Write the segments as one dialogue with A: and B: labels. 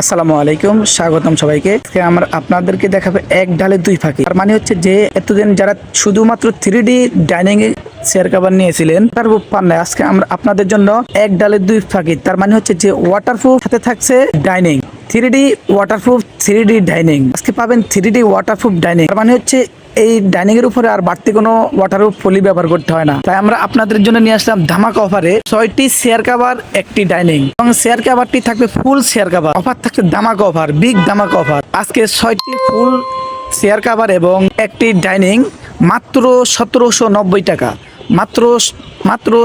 A: আসসালামু আলাইকুম, স্বাগতম সবাইকে। আজকে আমরা আপনাদেরকে দেখাবো এক ডালে দুই পাখি। তার মানে হচ্ছে যে এতদিন যারা শুধুমাত্র 3D ডাইনিং এ চেয়ার কভার নিয়েছিলেন তার পান নাই। আজকে আমরা আপনাদের জন্য এক ডালে দুই পাখি, তার মানে হচ্ছে যে ওয়াটারপ্রুফ সাথে থাকছে dining, 3D waterproof 3D dining. আজকে পাবেন 3D ওয়াটারপ্রুফ ডাইনিং। তার মানে হচ্ছে এই ডাইনিং এর উপরে আর বাড়তি কোনো ওয়াটারপ্রুফ পলি ব্যবহার করতে হয় না। তাই আমরা আপনাদের জন্য নিয়ে আসলাম ধামাকা অফারে 6টি চেয়ার কভার, একটি ডাইনিং, এবং চেয়ার কভারটি থাকবে ফুল চেয়ার কভার। অফার থাকছে ধামাকা অফার, বিগ ধামাকা অফার। আজকে 6টি ফুল চেয়ার কভার এবং একটি ডাইনিং মাত্র 1790 টাকা। মাত্র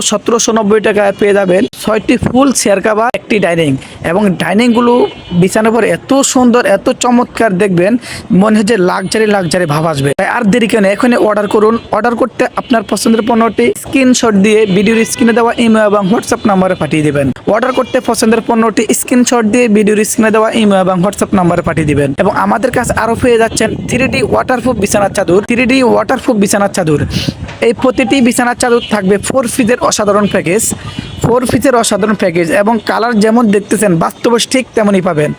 A: 1790 টাকায় পেয়ে যাবেন 6টি ফুল চেয়ার কভার, একটি ডাইনিং। এবং ডাইনিংগুলো বিছানার পর এত সুন্দর, এত চমৎকার, দেখবেন মনে হচ্ছে লাক্সারি ভাব আসবে। তাই আর দেরি কেন, এখনই অর্ডার করুন। অর্ডার করতে আপনার পছন্দের পণ্যটি স্ক্রিনশট দিয়ে ভিডিওর স্ক্রিনে দেওয়া ইমেল এবং হোয়াটসঅ্যাপ নম্বরে পাঠিয়ে দেবেন। অর্ডার করতে পছন্দের পণ্যটি স্ক্রিনশট দিয়ে ভিডিওর স্ক্রিনে দেওয়া ইমেল এবং হোয়াটসঅ্যাপ নম্বরে পাঠিয়ে দিবেন। এবং আমাদের কাছে আরও পেয়ে যাচ্ছেন 3D ওয়াটারপ্রুফ বিছানার চাদর। 3D ওয়াটারপ্রুফ বিছানার চাদর, এই প্রতিটি বিছানার চাদর থাকবে 4 পিসের অসাধারণ প্যাকেজ, 4 পিসের অসাধারণ প্যাকেজ, এবং কালার যেমন দেখতেছেন বাস্তবে ঠিক তেমনই পাবেন।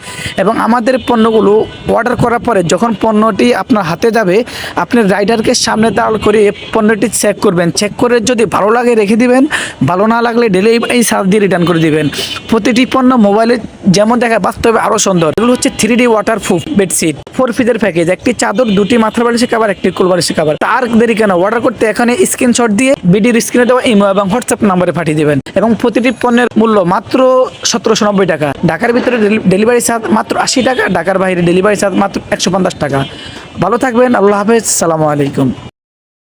A: এবং আমাদের পণ্যগুলো অর্ডার করার পরে যখন পণ্যটি আপনার হাতে যাবে, আপনি রাইডারকে সামনে দাঁড় করে পণ্যটি চেক করবেন। চেক করে যদি ভালো লাগে রেখে দিবেন, ভালো না লাগলে ডেলিভারি চার্জ দিয়ে রিটার্ন করে দিবেন। প্রতিটি পণ্য মোবাইলে যেমন দেখা বাস্তবে আরও সুন্দর। এগুলো হচ্ছে 3D ওয়াটারপ্রুফ বেডশিট, 4 পিসের প্যাকেজ, একটি চাদর, দুটি মাথার বালিশের কভার, একটি কোল বালিশের কভার। তার দেরি কেন, অর্ডার করতে এখানে স্ক্রিনশট দিয়ে ভিডিওর স্ক্রিনে দেওয়া ইমেল এবং হোয়াটসঅ্যাপ নম্বরে পাঠিয়ে দেবেন। এবং প্রতিটি পণ্যের মূল্য মাত্র 1790 টাকা। ঢাকার ভিতরে ডেলিভারি চার্জ মাত্র 80 টাকা, ঢাকার বাইরে ডেলিভারি চার্জ মাত্র 150 টাকা। ভালো থাকবেন, আল্লাহ হাফেজ, সালামু আলাইকুম।